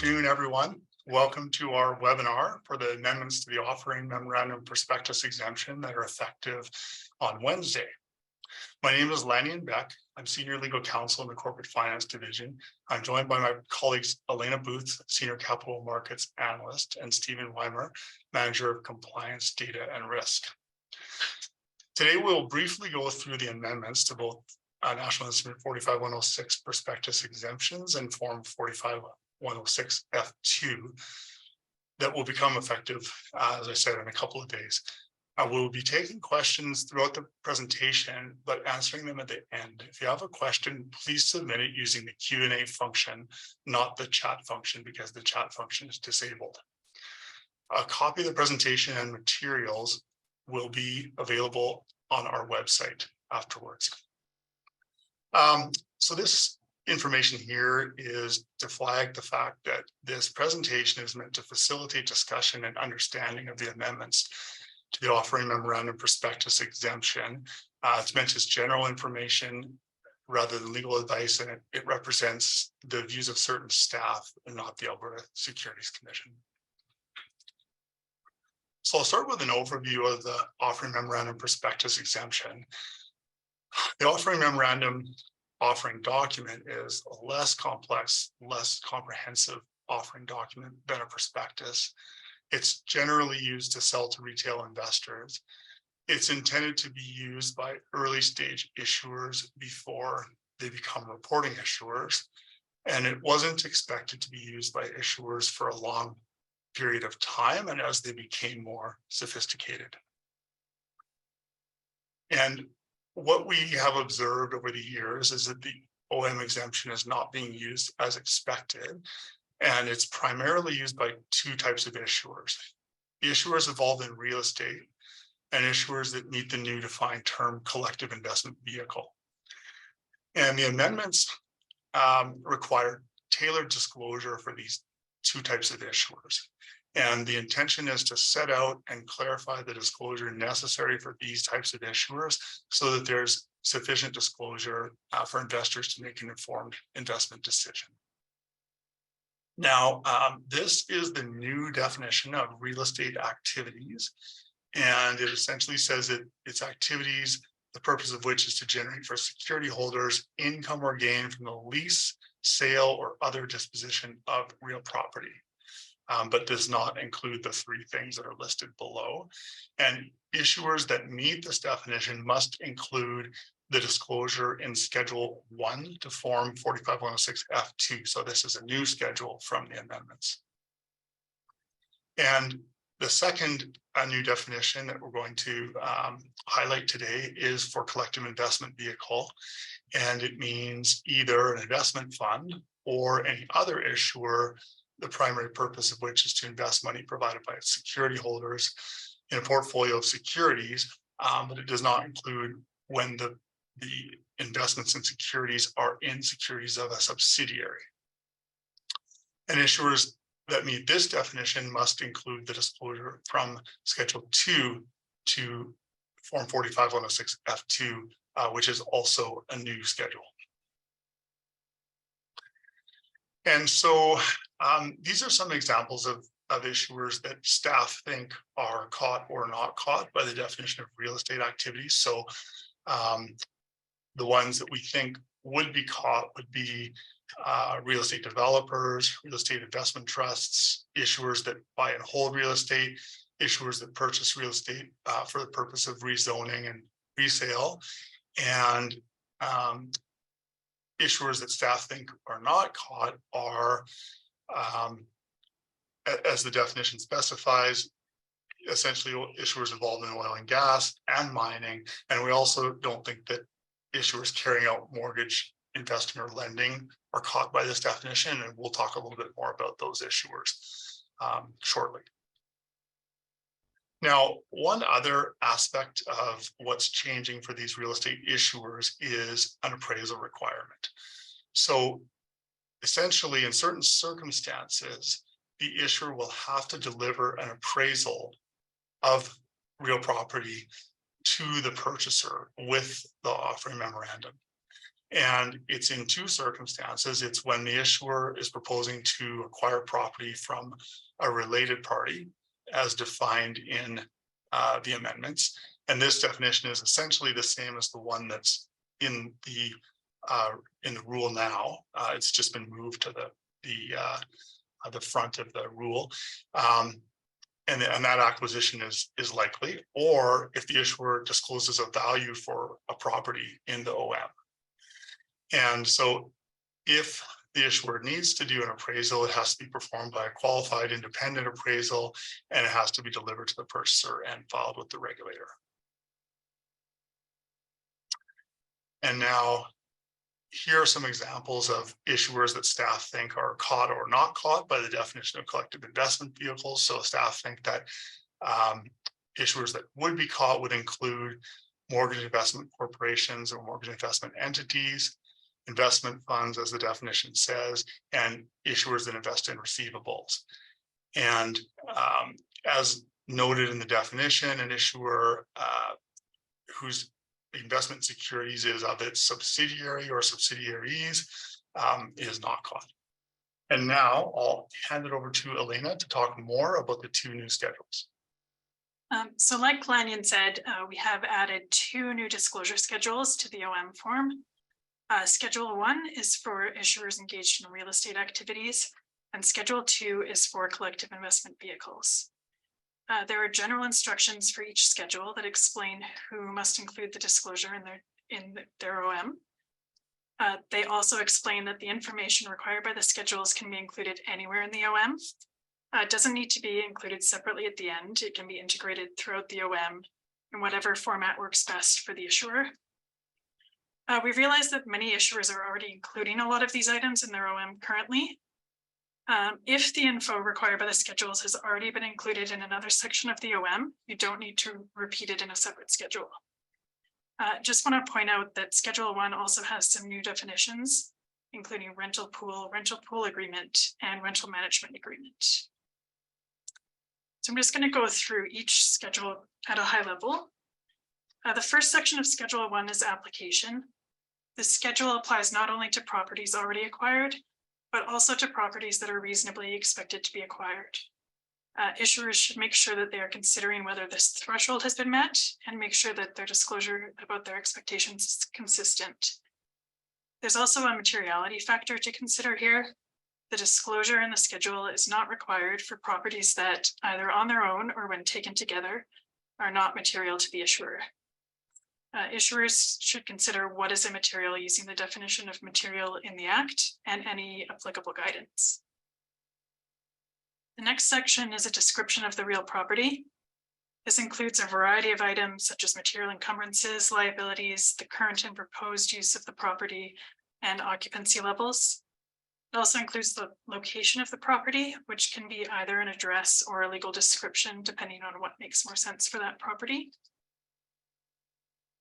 afternoon, everyone. Welcome to our webinar for the amendments to the Offering Memorandum Prospectus Exemption that are effective on Wednesday. My name is Lanyon Beck. I'm Senior Legal Counsel in the Corporate Finance Division. I'm joined by my colleagues, Elena Booth, Senior Capital Markets Analyst, and Stephen Weimer, Manager of Compliance, Data, and Risk. Today, we'll briefly go through the amendments to both National Instrument 45106 Prospectus Exemptions and Form 45106 F2 that will become effective, as I said, in a couple of days. We'll be taking questions throughout the presentation, but answering them at the end. If you have a question, please submit it using the Q&A function, not the chat function, because the chat function is disabled. A copy of the presentation and materials will be available on our website afterwards. So this information here is to flag the fact that this presentation is meant to facilitate discussion and understanding of the amendments to the Offering Memorandum Prospectus Exemption. It's meant as general information rather than legal advice, and it represents the views of certain staff and not the Alberta Securities Commission. So I'll start with an overview of the Offering Memorandum Prospectus Exemption. The Offering Memorandum offering document is a less complex, less comprehensive offering document than a prospectus. It's generally used to sell to retail investors. It's intended to be used by early stage issuers before they become reporting issuers. And it wasn't expected to be used by issuers for a long period of time and as they became more sophisticated. And what we have observed over the years is that the OM exemption is not being used as expected, and it's primarily used by two types of issuers. Issuers involved in real estate and issuers that meet the new defined term collective investment vehicle. And the amendments require tailored disclosure for these two types of issuers. And the intention is to set out and clarify the disclosure necessary for these types of issuers so that there's sufficient disclosure for investors to make an informed investment decision. Now, this is the new definition of real estate activities, and it essentially says that it's activities, the purpose of which is to generate for security holders income or gain from the lease, sale, or other disposition of real property. But does not include the three things that are listed below. And issuers that meet this definition must include the disclosure in Schedule 1 to Form 45106 F2. So this is a new schedule from the amendments. And the second new definition that we're going to highlight today is for collective investment vehicle. And it means either an investment fund or any other issuer, the primary purpose of which is to invest money provided by its security holders in a portfolio of securities, but it does not include when the investments in securities are in securities of a subsidiary. And issuers that meet this definition must include the disclosure from Schedule 2 to Form 45106 F2, which is also a new schedule. And so these are some examples of issuers that staff think are caught or not caught by the definition of real estate activities. So the ones that we think would be caught would be real estate developers, real estate investment trusts, issuers that buy and hold real estate, issuers that purchase real estate for the purpose of rezoning and resale, and issuers that staff think are not caught are, as the definition specifies, essentially issuers involved in oil and gas and mining. And we also don't think that issuers carrying out mortgage investing or lending are caught by this definition. And we'll talk a little bit more about those issuers shortly. Now, one other aspect of what's changing for these real estate issuers is an appraisal requirement. So essentially, in certain circumstances, the issuer will have to deliver an appraisal of real property to the purchaser with the offering memorandum. And it's in two circumstances. It's when the issuer is proposing to acquire property from a related party as defined in the amendments. And this definition is essentially the same as the one that's in the rule now. It's just been moved to the front of the rule. And that acquisition is likely, or if the issuer discloses a value for a property in the OM. And so if the issuer needs to do an appraisal, it has to be performed by a qualified independent appraisal, and it has to be delivered to the purchaser and filed with the regulator. And now, here are some examples of issuers that staff think are caught or not caught by the definition of collective investment vehicles. So staff think that issuers that would be caught would include mortgage investment corporations or mortgage investment entities, investment funds, as the definition says, and issuers that invest in receivables. And as noted in the definition, an issuer whose investment securities is of its subsidiary or subsidiaries is not caught. And now I'll hand it over to Elena to talk more about the two new schedules. So like Lanyon said, we have added two new disclosure schedules to the OM form. Schedule 1 is for issuers engaged in real estate activities, and Schedule 2 is for collective investment vehicles. There are general instructions for each schedule that explain who must include the disclosure in their OM. They also explain that the information required by the schedules can be included anywhere in the OM. It doesn't need to be included separately at the end. It can be integrated throughout the OM in whatever format works best for the issuer. We realize that many issuers are already including a lot of these items in their OM currently. If the info required by the schedules has already been included in another section of the OM, you don't need to repeat it in a separate schedule. Just want to point out that Schedule 1 also has some new definitions, including rental pool agreement, and rental management agreement. So I'm just going to go through each schedule at a high level. The first section of Schedule 1 is application. This schedule applies not only to properties already acquired, but also to properties that are reasonably expected to be acquired. Issuers should make sure that they are considering whether this threshold has been met and make sure that their disclosure about their expectations is consistent. There's also a materiality factor to consider here. The disclosure in the schedule is not required for properties that either on their own or when taken together are not material to the issuer. Issuers should consider what is immaterial using the definition of material in the Act and any applicable guidance. The next section is a description of the real property. This includes a variety of items such as material encumbrances, liabilities, the current and proposed use of the property, and occupancy levels. It also includes the location of the property, which can be either an address or a legal description, depending on what makes more sense for that property.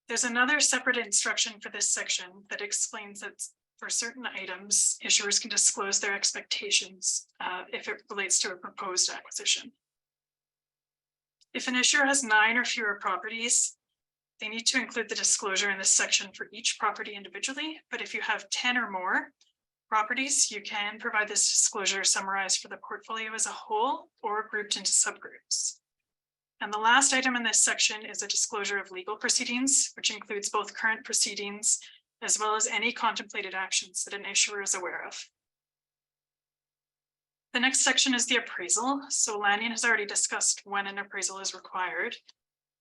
There's another separate instruction for this section that explains that for certain items, issuers can disclose their expectations if it relates to a proposed acquisition. If an issuer has 9 or fewer properties, they need to include the disclosure in this section for each property individually. But if you have 10 or more properties, you can provide this disclosure summarized for the portfolio as a whole or grouped into subgroups. And the last item in this section is a disclosure of legal proceedings, which includes both current proceedings as well as any contemplated actions that an issuer is aware of. The next section is the appraisal. So Lanyon has already discussed when an appraisal is required.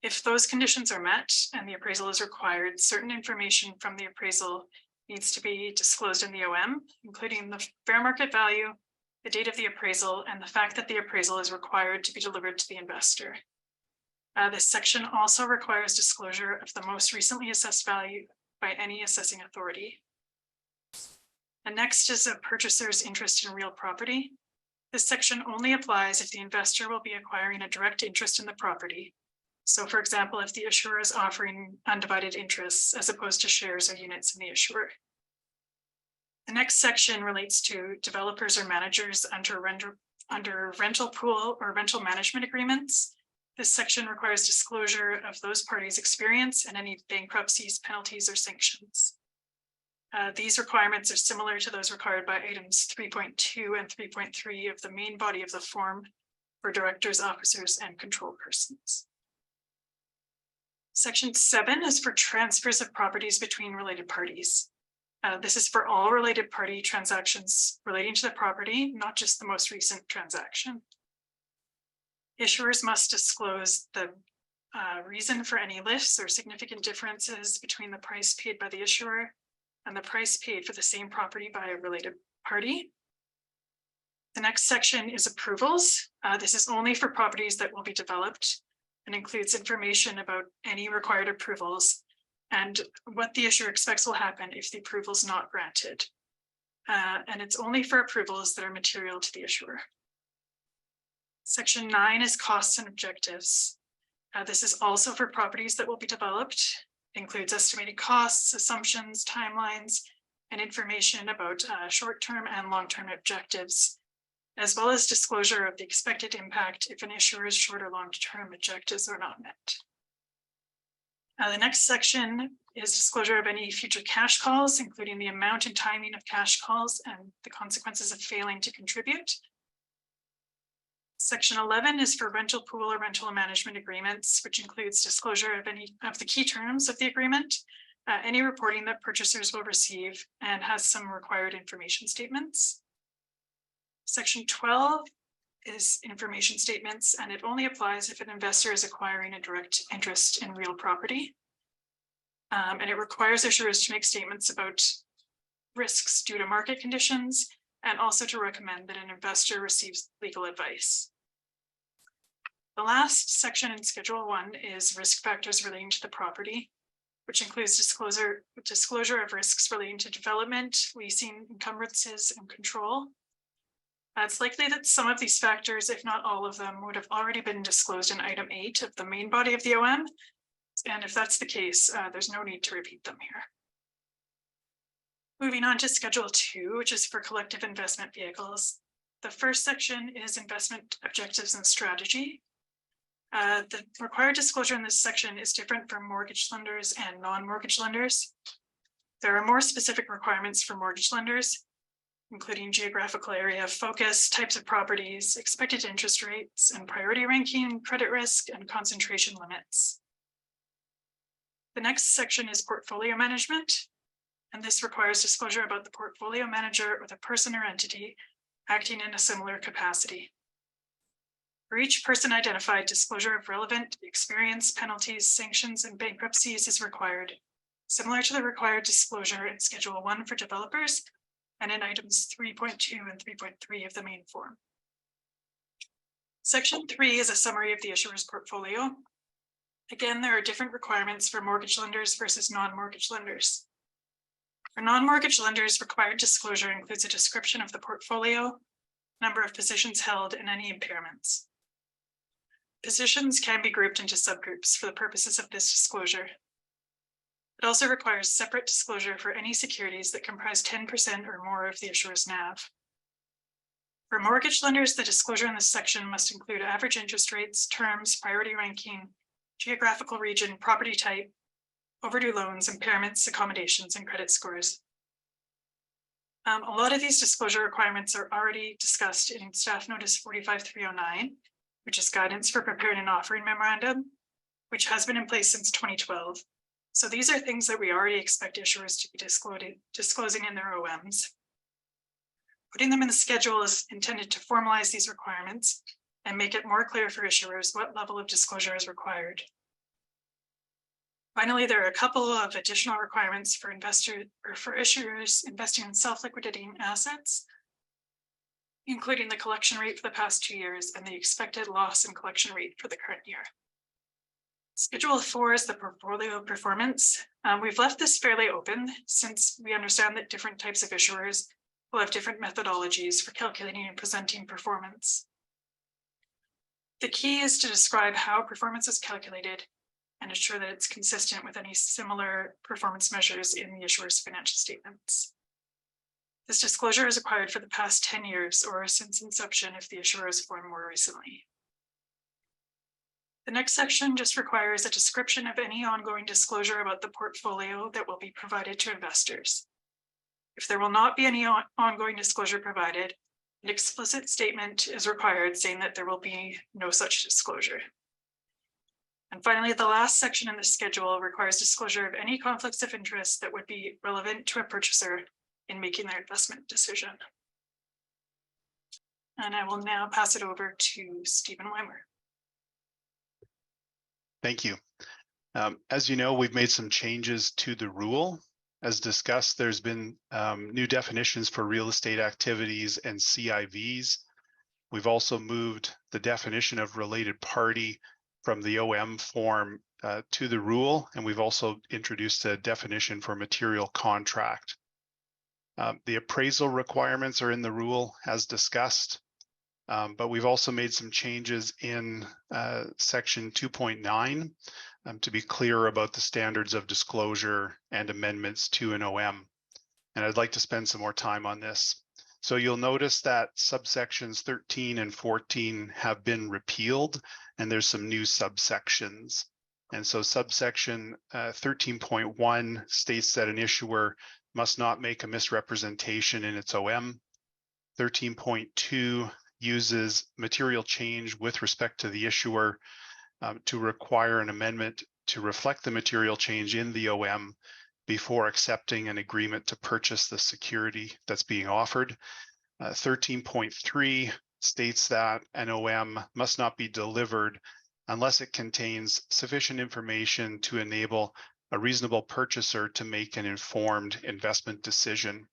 If those conditions are met and the appraisal is required, certain information from the appraisal needs to be disclosed in the OM, including the fair market value, the date of the appraisal, and the fact that the appraisal is required to be delivered to the investor. This section also requires disclosure of the most recently assessed value by any assessing authority. And next is a purchaser's interest in real property. This section only applies if the investor will be acquiring a direct interest in the property. So for example, if the issuer is offering undivided interests as opposed to shares or units in the issuer. The next section relates to developers or managers under rental pool or rental management agreements. This section requires disclosure of those parties' experience and any bankruptcies, penalties, or sanctions. These requirements are similar to those required by items 3.2 and 3.3 of the main body of the form for directors, officers, and control persons. Section 7 is for transfers of properties between related parties. This is for all related party transactions relating to the property, not just the most recent transaction. Issuers must disclose the reason for any lifts or significant differences between the price paid by the issuer and the price paid for the same property by a related party. The next section is approvals. This is only for properties that will be developed and includes information about any required approvals and what the issuer expects will happen if the approval is not granted. And it's only for approvals that are material to the issuer. Section 9 is costs and objectives. This is also for properties that will be developed, includes estimated costs, assumptions, timelines, and information about short-term and long-term objectives, as well as disclosure of the expected impact if an issuer's short or long-term objectives are not met. The next section is disclosure of any future cash calls, including the amount and timing of cash calls and the consequences of failing to contribute. Section 11 is for rental pool or rental management agreements, which includes disclosure of any of the key terms of the agreement, any reporting that purchasers will receive, and has some required information statements. Section 12 is information statements, and it only applies if an investor is acquiring a direct interest in real property. And it requires issuers to make statements about risks due to market conditions, and also to recommend that an investor receives legal advice. The last section in Schedule 1 is risk factors relating to the property, which includes disclosure of risks relating to development, leasing, encumbrances, and control. It's likely that some of these factors, if not all of them, would have already been disclosed in item 8 of the main body of the OM. And if that's the case, there's no need to repeat them here. Moving on to Schedule 2, which is for collective investment vehicles. The first section is investment objectives and strategy. The required disclosure in this section is different from mortgage lenders and non-mortgage lenders. There are more specific requirements for mortgage lenders, including geographical area of focus, types of properties, expected interest rates, and priority ranking, credit risk, and concentration limits. The next section is portfolio management, and this requires disclosure about the portfolio manager or the person or entity acting in a similar capacity. For each person identified, disclosure of relevant experience, penalties, sanctions, and bankruptcies is required, similar to the required disclosure in Schedule 1 for developers and in items 3.2 and 3.3 of the main form. Section 3 is a summary of the issuer's portfolio. Again, there are different requirements for mortgage lenders versus non-mortgage lenders. For non-mortgage lenders, required disclosure includes a description of the portfolio, number of positions held, and any impairments. Positions can be grouped into subgroups for the purposes of this disclosure. It also requires separate disclosure for any securities that comprise 10% or more of the issuer's NAV. For mortgage lenders, the disclosure in this section must include average interest rates, terms, priority ranking, geographical region, property type, overdue loans, impairments, accommodations, and credit scores. A lot of these disclosure requirements are already discussed in Staff Notice 45309, which is guidance for preparing an offering memorandum, which has been in place since 2012. So these are things that we already expect issuers to be disclosing in their OMs. Putting them in the schedule is intended to formalize these requirements and make it more clear for issuers what level of disclosure is required. Finally, there are a couple of additional requirements for investors or for issuers investing in self-liquidating assets, including the collection rate for the past 2 years and the expected loss and collection rate for the current year. Schedule 4 is the portfolio performance. We've left this fairly open since we understand that different types of issuers will have different methodologies for calculating and presenting performance. The key is to describe how performance is calculated and ensure that it's consistent with any similar performance measures in the issuer's financial statements. This disclosure is required for the past 10 years or since inception if the issuer is formed more recently. The next section just requires a description of any ongoing disclosure about the portfolio that will be provided to investors. If there will not be any ongoing disclosure provided, an explicit statement is required saying that there will be no such disclosure. And finally, the last section in the schedule requires disclosure of any conflicts of interest that would be relevant to a purchaser in making their investment decision. And I will now pass it over to Stephen Weimer. Thank you. As you know, we've made some changes to the rule. As discussed, there's been new definitions for real estate activities and CIVs. We've also moved the definition of related party from the OM form to the rule, and we've also introduced a definition for material contract. The appraisal requirements are in the rule as discussed, but we've also made some changes in section 2.9 to be clear about the standards of disclosure and amendments to an OM. And I'd like to spend some more time on this. So you'll notice that subsections 13 and 14 have been repealed, and there's some new subsections. And so subsection 13.1 states that an issuer must not make a misrepresentation in its OM. 13.2 uses material change with respect to the issuer to require an amendment to reflect the material change in the OM before accepting an agreement to purchase the security that's being offered. 13.3 states that an OM must not be delivered unless it contains sufficient information to enable a reasonable purchaser to make an informed investment decision.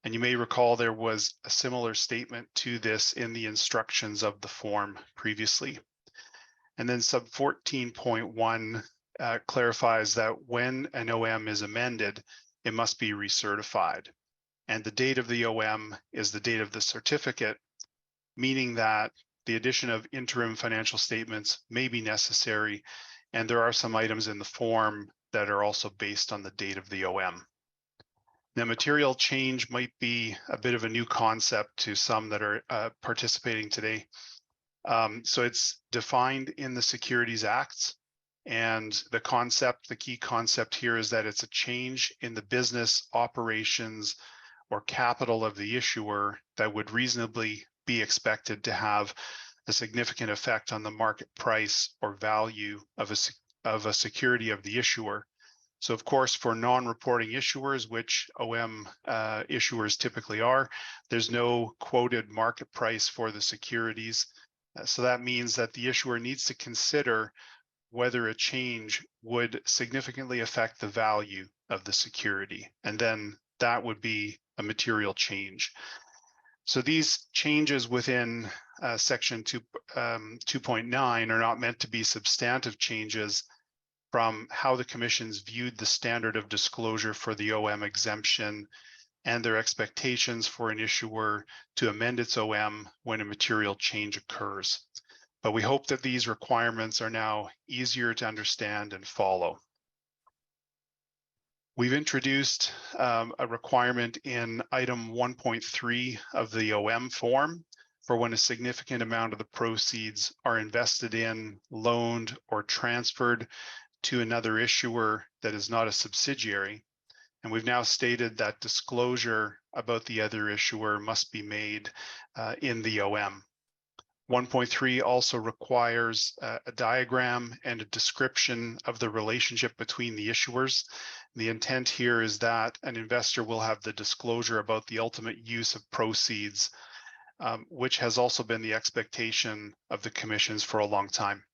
And you may recall there was a similar statement to this in the instructions of the form previously. And then sub 14.1 clarifies that when an OM is amended, it must be recertified. And the date of the OM is the date of the certificate, meaning that the addition of interim financial statements may be necessary. And there are some items in the form that are also based on the date of the OM. Now, material change might be a bit of a new concept to some that are participating today. So it's defined in the Securities Acts, and the key concept here is that it's a change in the business operations or capital of the issuer that would reasonably be expected to have a significant effect on the market price or value of a security of the issuer. So of course, for non-reporting issuers, which OM issuers typically are, there's no quoted market price for the securities. So that means that the issuer needs to consider whether a change would significantly affect the value of the security. And then that would be a material change. So these changes within section 2.9 are not meant to be substantive changes from how the commissions viewed the standard of disclosure for the OM exemption and their expectations for an issuer to amend its OM when a material change occurs. But we hope that these requirements are now easier to understand and follow. We've introduced a requirement in item 1.3 of the OM form for when a significant amount of the proceeds are invested in, loaned, or transferred to another issuer that is not a subsidiary. And we've now stated that disclosure about the other issuer must be made in the OM. 1.3 also requires a diagram and a description of the relationship between the issuers. The intent here is that an investor will have the disclosure about the ultimate use of proceeds, which has also been the expectation of the commissions for a long time.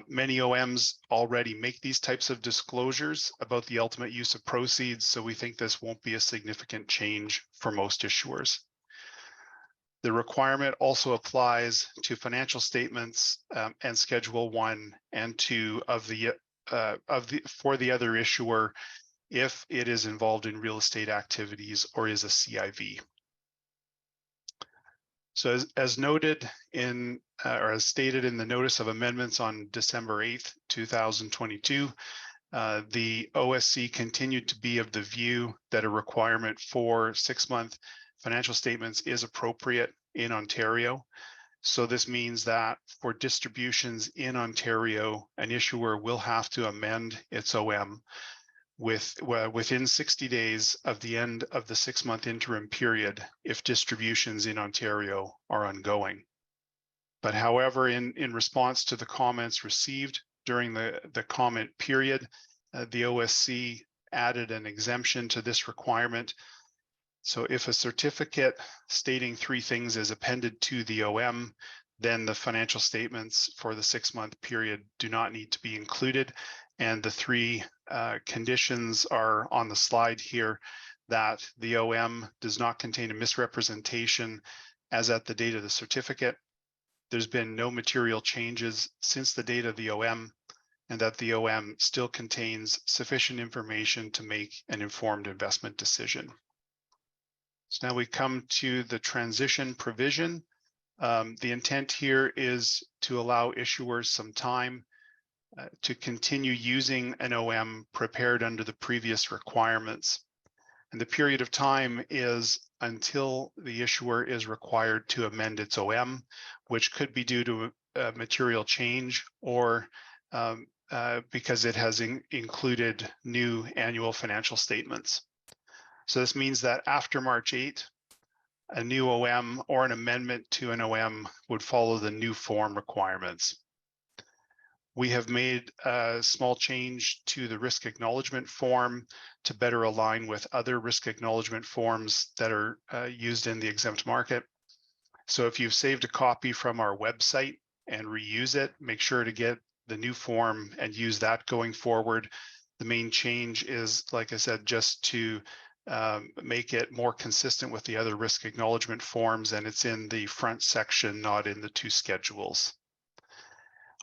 Many OMs already make these types of disclosures about the ultimate use of proceeds, so we think this won't be a significant change for most issuers. The requirement also applies to financial statements and Schedule 1 and 2 for the other issuer if it is involved in real estate activities or is a CIV. So as noted in, or as stated in the notice of amendments on December 8th, 2022, the OSC continued to be of the view that a requirement for 6-month financial statements is appropriate in Ontario. So this means that for distributions in Ontario, an issuer will have to amend its OM within 60 days of the end of the 6-month interim period if distributions in Ontario are ongoing. But however, in response to the comments received during the comment period, the OSC added an exemption to this requirement. So if a certificate stating 3 things is appended to the OM, then the financial statements for the 6-month period do not need to be included. And the 3 conditions are on the slide here: that the OM does not contain a misrepresentation as at the date of the certificate, there's been no material changes since the date of the OM, and that the OM still contains sufficient information to make an informed investment decision. So now we come to the transition provision. The intent here is to allow issuers some time to continue using an OM prepared under the previous requirements. And the period of time is until the issuer is required to amend its OM, which could be due to a material change or because it has included new annual financial statements. So this means that after March 8, a new OM or an amendment to an OM would follow the new form requirements. We have made a small change to the risk acknowledgement form to better align with other risk acknowledgement forms that are used in the exempt market. So if you've saved a copy from our website and reuse it, make sure to get the new form and use that going forward. The main change is, like I said, just to make it more consistent with the other risk acknowledgement forms, and it's in the front section, not in the 2 schedules.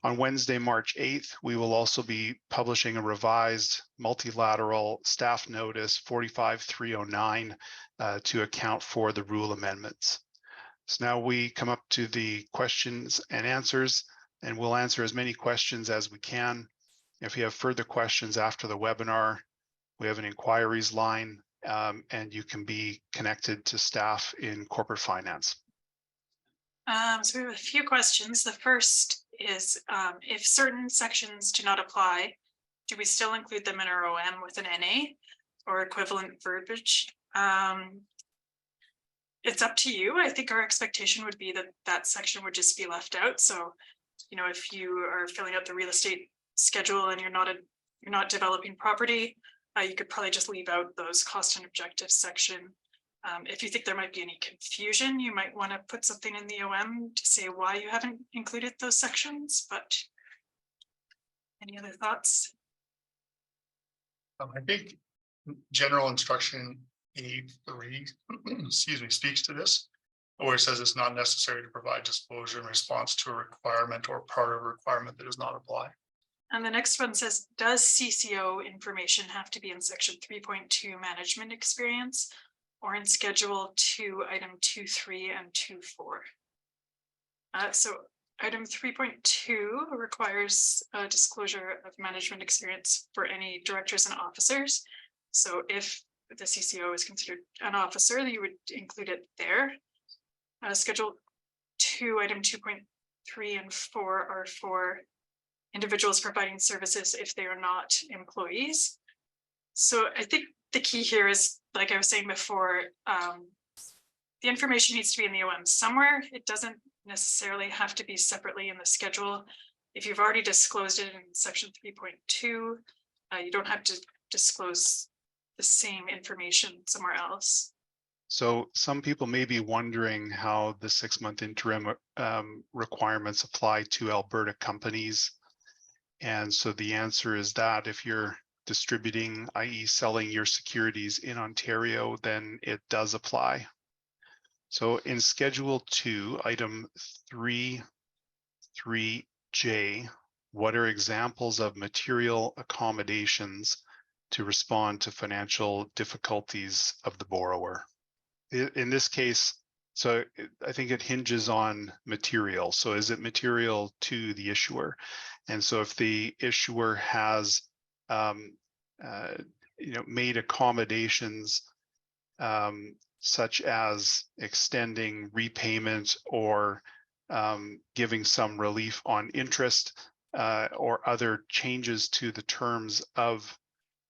On Wednesday, March 8th, we will also be publishing a revised multilateral staff notice 45309 to account for the rule amendments. So now we come up to the questions and answers, and we'll answer as many questions as we can. If you have further questions after the webinar, we have an inquiries line, and you can be connected to staff in corporate finance. So we have a few questions. The first is, if certain sections do not apply, do we still include them in our OM with an NA or equivalent verbiage? It's up to you. I think our expectation would be that that section would just be left out. So, you know, if you are filling out the real estate schedule and you're not developing property, you could probably just leave out those cost and objectives section. If you think there might be any confusion, you might want to put something in the OM to say why you haven't included those sections, but any other thoughts? I think general instruction E3, excuse me, speaks to this, where it says it's not necessary to provide disclosure in response to a requirement or part of a requirement that does not apply. And the next one says, does CCO information have to be in section 3.2 management experience or in schedule 2, item 2.3 and 2.4? So item 3.2 requires a disclosure of management experience for any directors and officers. So if the CCO is considered an officer, you would include it there. Schedule 2, item 2.3 and 4 are for individuals providing services if they are not employees. So I think the key here is, like I was saying before, the information needs to be in the OM somewhere. It doesn't necessarily have to be separately in the schedule. If you've already disclosed it in section 3.2, you don't have to disclose the same information somewhere else. So some people may be wondering how the 6-month interim requirements apply to Alberta companies. And so the answer is that if you're distributing, i.e. selling your securities in Ontario, then it does apply. So in Schedule 2, item 3.3J, what are examples of material accommodations to respond to financial difficulties of the borrower? In this case, so I think it hinges on material. So is it material to the issuer? And so if the issuer has made accommodations such as extending repayment or giving some relief on interest or other changes to the terms of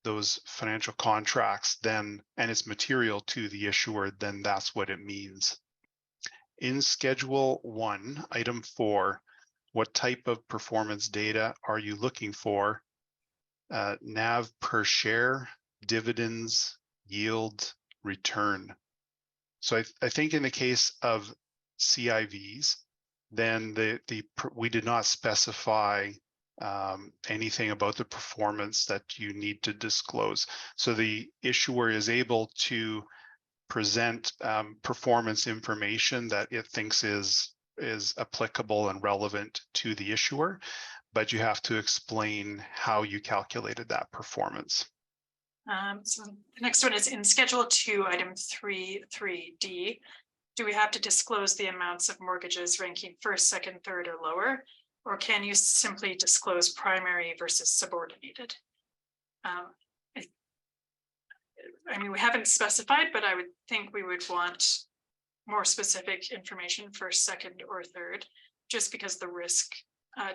those financial contracts, then, and it's material to the issuer, then that's what it means. In Schedule 1, Item 4, what type of performance data are you looking for? NAV per share, dividends, yield, return. So I think in the case of CIVs, then we did not specify anything about the performance that you need to disclose. So the issuer is able to present performance information that it thinks is applicable and relevant to the issuer, but you have to explain how you calculated that performance. So the next one is in Schedule 2, Item 3.3D. Do we have to disclose the amounts of mortgages ranking first, second, third, or lower? Or can you simply disclose primary versus subordinated? I mean, we haven't specified, but I would think we would want more specific information first, second, or third, just because the risk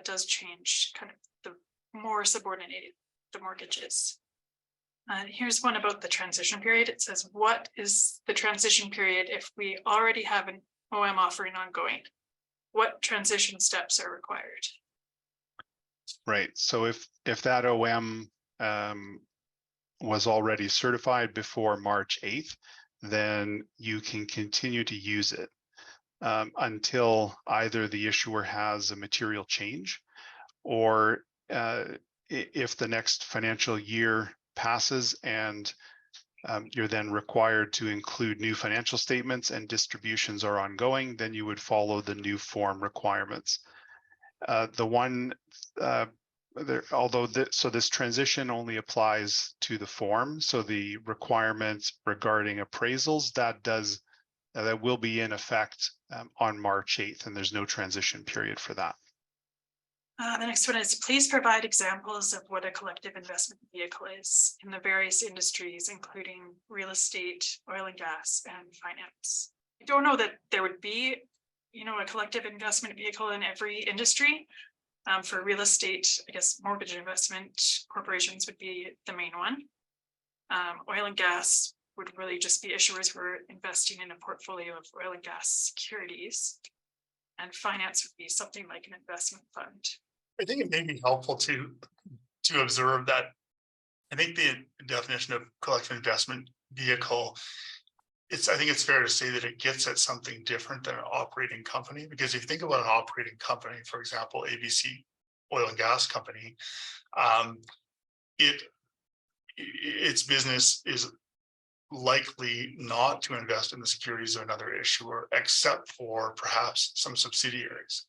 does change kind of the more subordinated the mortgage is. Here's one about the transition period. It says, what is the transition period if we already have an OM offering ongoing? What transition steps are required? Right. So if that OM was already certified before March 8th, then you can continue to use it until either the issuer has a material change, or if the next financial year passes and you're then required to include new financial statements and distributions are ongoing, then you would follow the new form requirements. So this transition only applies to the form. So the requirements regarding appraisals, that will be in effect on March 8th, and there's no transition period for that. The next one is, please provide examples of what a collective investment vehicle is in the various industries, including real estate, oil and gas, and finance. I don't know that there would be, a collective investment vehicle in every industry. For real estate, I guess mortgage investment corporations would be the main one. Oil and gas would really just be issuers who are investing in a portfolio of oil and gas securities. And finance would be something like an investment fund. I think it may be helpful to observe that I think the definition of collective investment vehicle, I think it's fair to say that it gets at something different than an operating company, because if you think about an operating company, for example, ABC Oil and Gas Company, its business is likely not to invest in the securities of another issuer, except for perhaps some subsidiaries.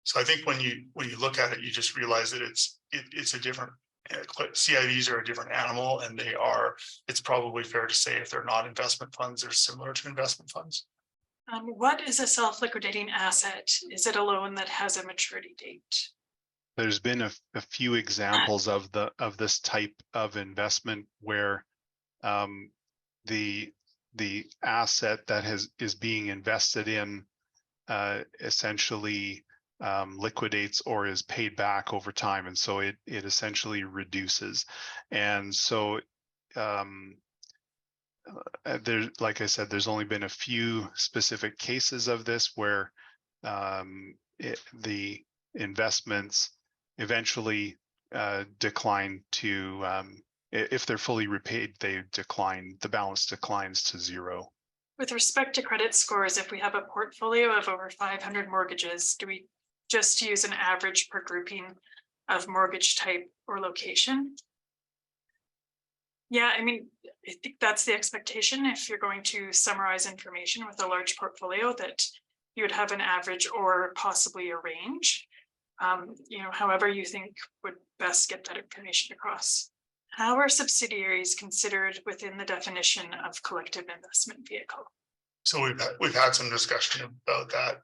So I think when you look at it, you just realize that it's a different, CIVs are a different animal, and it's probably fair to say if they're not investment funds, they're similar to investment funds. What is a self-liquidating asset? Is it a loan that has a maturity date? There's been a few examples of this type of investment where the asset that is being invested in essentially liquidates or is paid back over time, and so it essentially reduces. And so there's, like I said, there's only been a few specific cases of this where the investments eventually decline to, if they're fully repaid, they decline, the balance declines to zero. With respect to credit scores, if we have a portfolio of over 500 mortgages, do we just use an average per grouping of mortgage type or location? Yeah, I mean, I think that's the expectation. If you're going to summarize information with a large portfolio, that you would have an average or possibly a range. However you think would best get that information across. How are subsidiaries considered within the definition of collective investment vehicle? So we've had some discussion about that.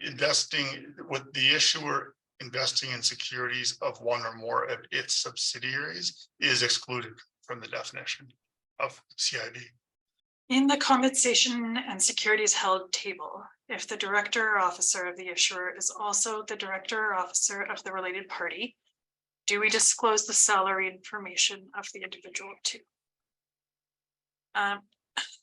Investing with the issuer investing in securities of one or more of its subsidiaries is excluded from the definition of CIV. In the compensation and securities held table, if the director or officer of the issuer is also the director or officer of the related party, do we disclose the salary information of the individual too?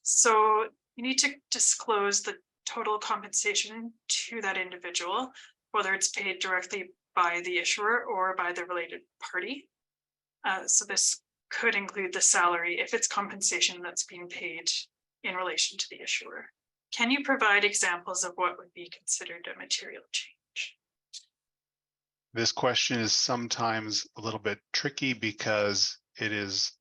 So you need to disclose the total compensation to that individual, whether it's paid directly by the issuer or by the related party. So this could include the salary if it's compensation that's being paid in relation to the issuer. Can you provide examples of what would be considered a material change? This question is sometimes a little bit tricky because it is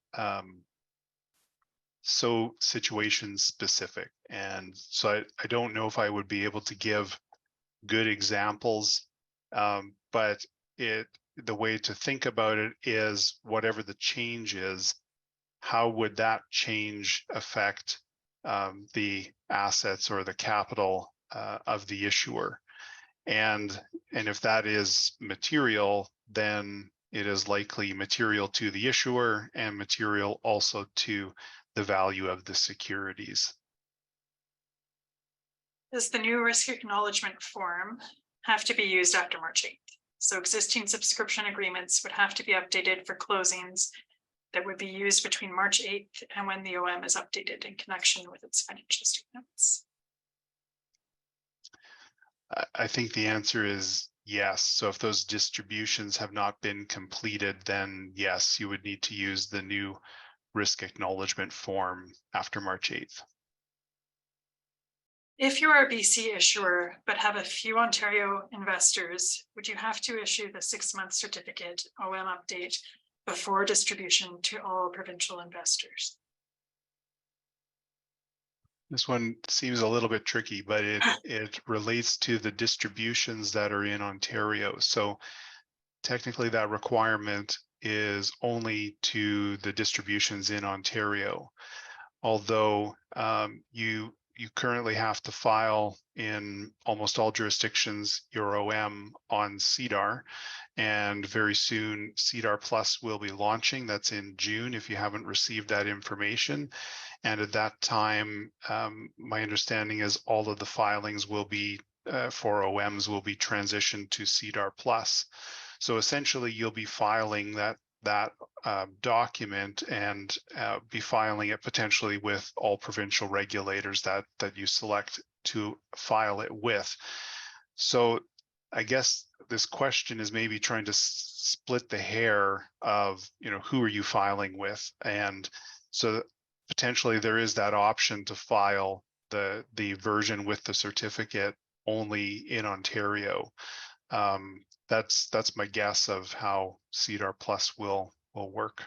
so situation specific. And so I don't know if I would be able to give good examples, but the way to think about it is whatever the change is, how would that change affect the assets or the capital of the issuer? And if that is material, then it is likely material to the issuer and material also to the value of the securities. Does the new risk acknowledgement form have to be used after March 8th? So existing subscription agreements would have to be updated for closings that would be used between March 8th and when the OM is updated in connection with its financial statements. I think the answer is yes. So if those distributions have not been completed, then yes, you would need to use the new risk acknowledgement form after March 8th. If you are a BC issuer but have a few Ontario investors, would you have to issue the 6-month certificate OM update before distribution to all provincial investors? This one seems a little bit tricky, but it relates to the distributions that are in Ontario. So technically that requirement is only to the distributions in Ontario. Although you currently have to file in almost all jurisdictions your OM on CDAR, and very soon CDAR Plus will be launching. That's in June if you haven't received that information. And at that time, my understanding is all of the filings will be for OMs will be transitioned to CDAR Plus. So essentially you'll be filing that document and be filing it potentially with all provincial regulators that you select to file it with. So I guess this question is maybe trying to split the hair of, who are you filing with? And so potentially there is that option to file the version with the certificate only in Ontario. That's my guess of how CDAR Plus will work.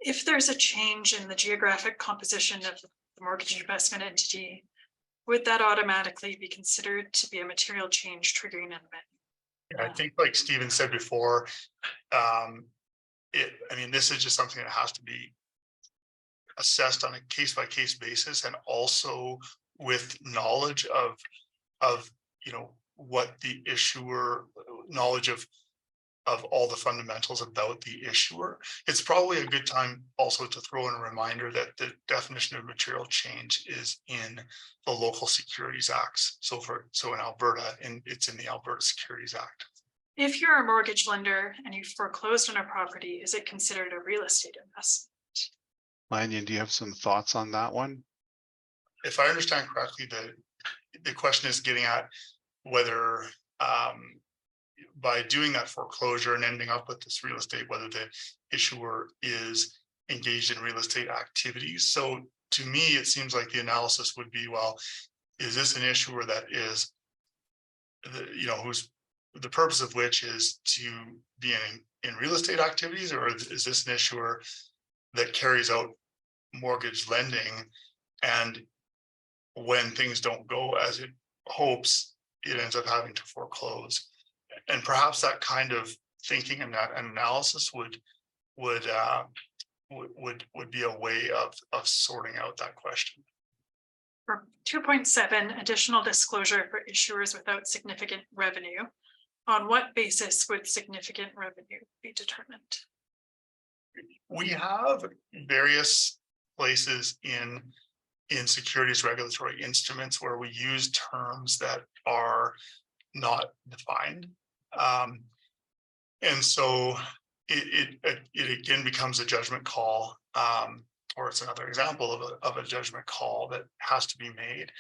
If there's a change in the geographic composition of the mortgage investment entity, would that automatically be considered to be a material change triggering an event? I think, like Stephen said before, this is just something that has to be assessed on a case-by-case basis, and also with knowledge of what the issuer, knowledge of all the fundamentals about the issuer. It's probably a good time also to throw in a reminder that the definition of material change is in the local securities acts. So in Alberta, it's in the Alberta Securities Act. If you're a mortgage lender and you foreclosed on a property, is it considered a real estate investment? Lanyon, do you have some thoughts on that one? If I understand correctly, the question is getting at whether by doing that foreclosure and ending up with this real estate, whether the issuer is engaged in real estate activities. So to me, it seems like the analysis would be, well, is this an issuer that is, who's the purpose of which is to be in real estate activities, or is this an issuer that carries out mortgage lending, and when things don't go as it hopes, it ends up having to foreclose? And perhaps that kind of thinking and that analysis would be a way of sorting out that question. For 2.7, additional disclosure for issuers without significant revenue. On what basis would significant revenue be determined? We have various places in securities regulatory instruments where we use terms that are not defined. And so it again becomes a judgment call, or it's another example of a judgment call that has to be made.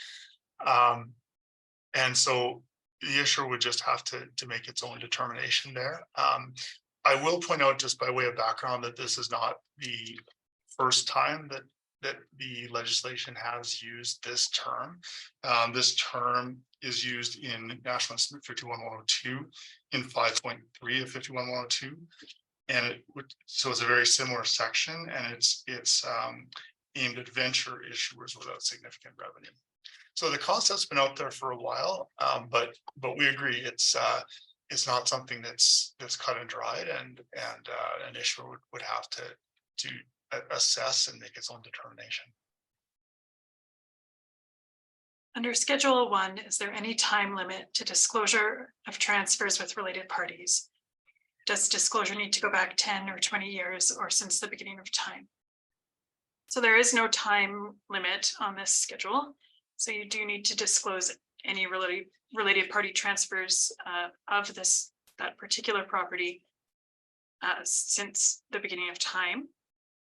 And so the issuer would just have to make its own determination there. I will point out, just by way of background, that this is not the first time that the legislation has used this term. This term is used in National Instrument 51102 in 5.3 of 51102. And so it's a very similar section, and it's aimed at venture issuers without significant revenue. So the concept's been out there for a while, but we agree it's not something that's cut and dried, and an issuer would have to assess and make its own determination. Under Schedule 1, is there any time limit to disclosure of transfers with related parties? Does disclosure need to go back 10 or 20 years or since the beginning of time? So there is no time limit on this schedule. So you do need to disclose any related party transfers of that particular property since the beginning of time.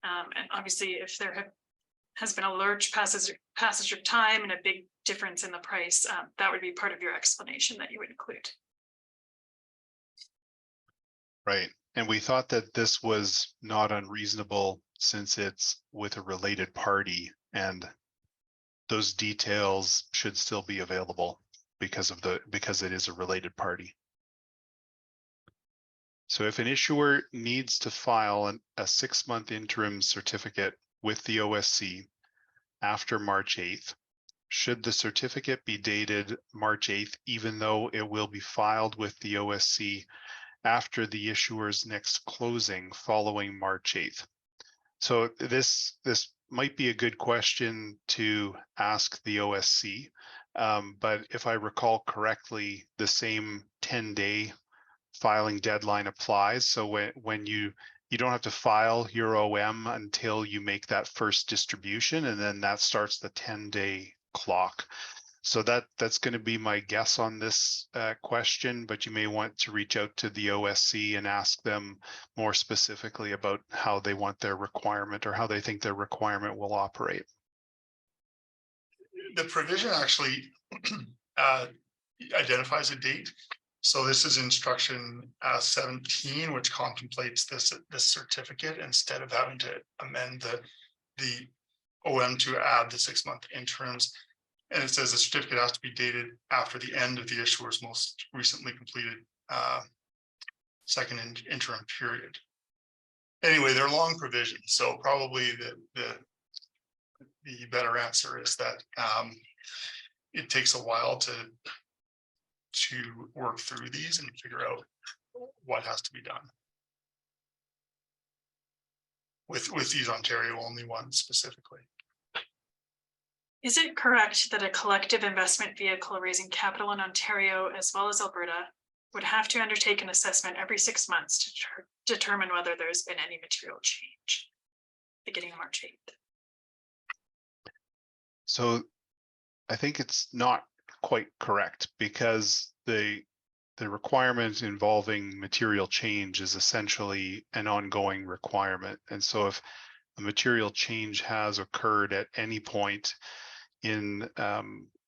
And obviously, if there has been a large passage of time and a big difference in the price, that would be part of your explanation that you would include. Right. And we thought that this was not unreasonable since it's with a related party, and those details should still be available because it is a related party. So if an issuer needs to file a 6-month interim certificate with the OSC after March 8th, should the certificate be dated March 8th, even though it will be filed with the OSC after the issuer's next closing following March 8th? So this might be a good question to ask the OSC, but if I recall correctly, the same 10-day filing deadline applies. So when you don't have to file your OM until you make that first distribution, and then that starts the 10-day clock. So that's going to be my guess on this question, but you may want to reach out to the OSC and ask them more specifically about how they want their requirement, or how they think their requirement will operate. The provision actually identifies a date. So this is instruction 17, which contemplates this certificate instead of having to amend the OM to add the 6-month interims. And it says the certificate has to be dated after the end of the issuer's most recently completed second interim period. Anyway, they're long provisions, so probably the better answer is that it takes a while to work through these and figure out what has to be done with these Ontario only ones specifically. Is it correct that a collective investment vehicle raising capital in Ontario as well as Alberta would have to undertake an assessment every 6 months to determine whether there's been any material change beginning March 8th? So I think it's not quite correct, because the requirement involving material change is essentially an ongoing requirement. And so if a material change has occurred at any point in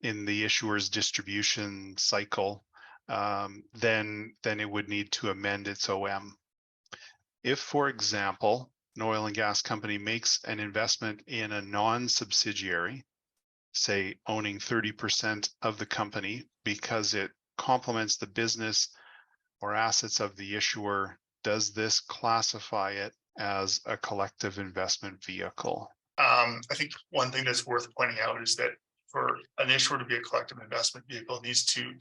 the issuer's distribution cycle, then it would need to amend its OM. If, for example, an oil and gas company makes an investment in a non-subsidiary, say owning 30% of the company because it complements the business or assets of the issuer, does this classify it as a collective investment vehicle? I think one thing that's worth pointing out is that for an issuer to be a collective investment vehicle, it needs to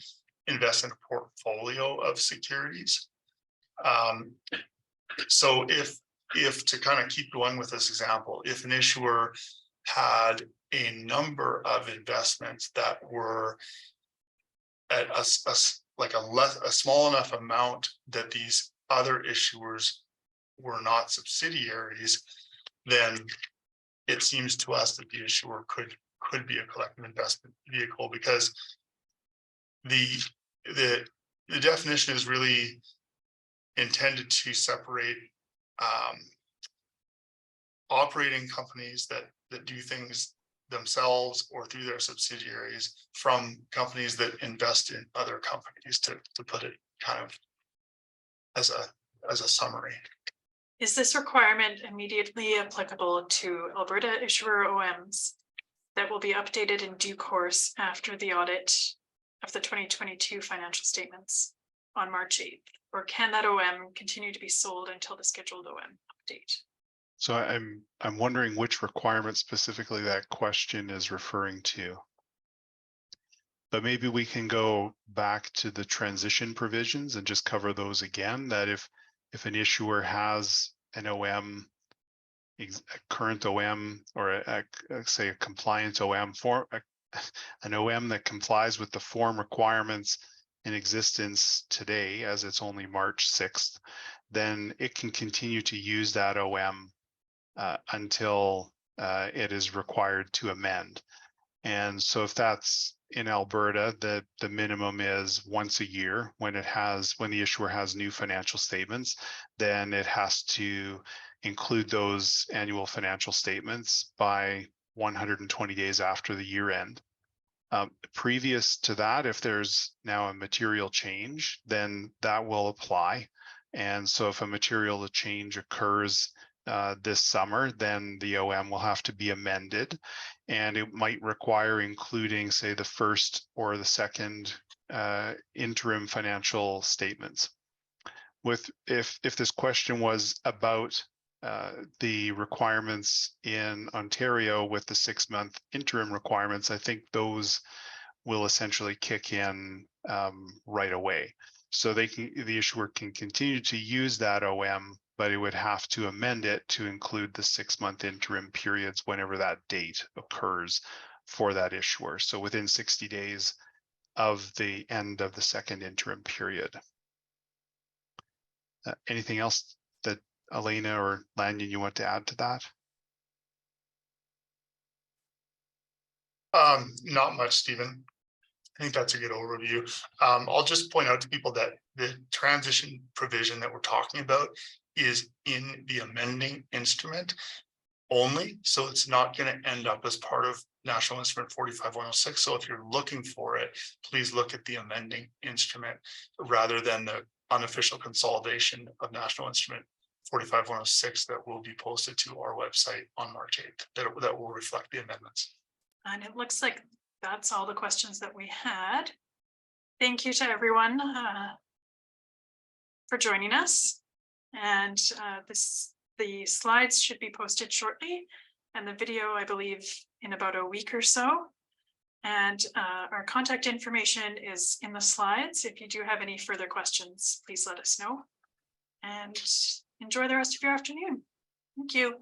invest in a portfolio of securities. So if to kind of keep going with this example, if an issuer had a number of investments that were at a small enough amount that these other issuers were not subsidiaries, then it seems to us that the issuer could be a collective investment vehicle, because the definition is really intended to separate operating companies that do things themselves or through their subsidiaries from companies that invest in other companies, to put it kind of as a summary. Is this requirement immediately applicable to Alberta issuer OMs that will be updated in due course after the audit of the 2022 financial statements on March 8th? Or can that OM continue to be sold until the scheduled OM update? So I'm wondering which requirement specifically that question is referring to. But maybe we can go back to the transition provisions and just cover those again, that if an issuer has an OM, a current OM, or say a compliant OM form, an OM that complies with the form requirements in existence today, as it's only March 6th, then it can continue to use that OM until it is required to amend. And so if that's in Alberta, the minimum is once a year when the issuer has new financial statements, then it has to include those annual financial statements by 120 days after the year end. Previous to that, if there's now a material change, then that will apply. And so if a material change occurs this summer, then the OM will have to be amended, and it might require including, say, the first or the second interim financial statements. If this question was about the requirements in Ontario with the 6-month interim requirements, I think those will essentially kick in right away. So the issuer can continue to use that OM, but it would have to amend it to include the 6-month interim periods whenever that date occurs for that issuer. So within 60 days of the end of the second interim period. Anything else that Elena or Lanyon you want to add to that? Not much, Stephen. I think that's a good overview. I'll just point out to people that the transition provision that we're talking about is in the amending instrument only. So it's not going to end up as part of National Instrument 45106. So if you're looking for it, please look at the amending instrument rather than the unofficial consolidation of National Instrument 45106 that will be posted to our website on March 8th. That will reflect the amendments. And it looks like that's all the questions that we had. Thank you to everyone for joining us. And the slides should be posted shortly, and the video, I believe, in about a week or so. And our contact information is in the slides. If you do have any further questions, please let us know. And enjoy the rest of your afternoon. Thank you.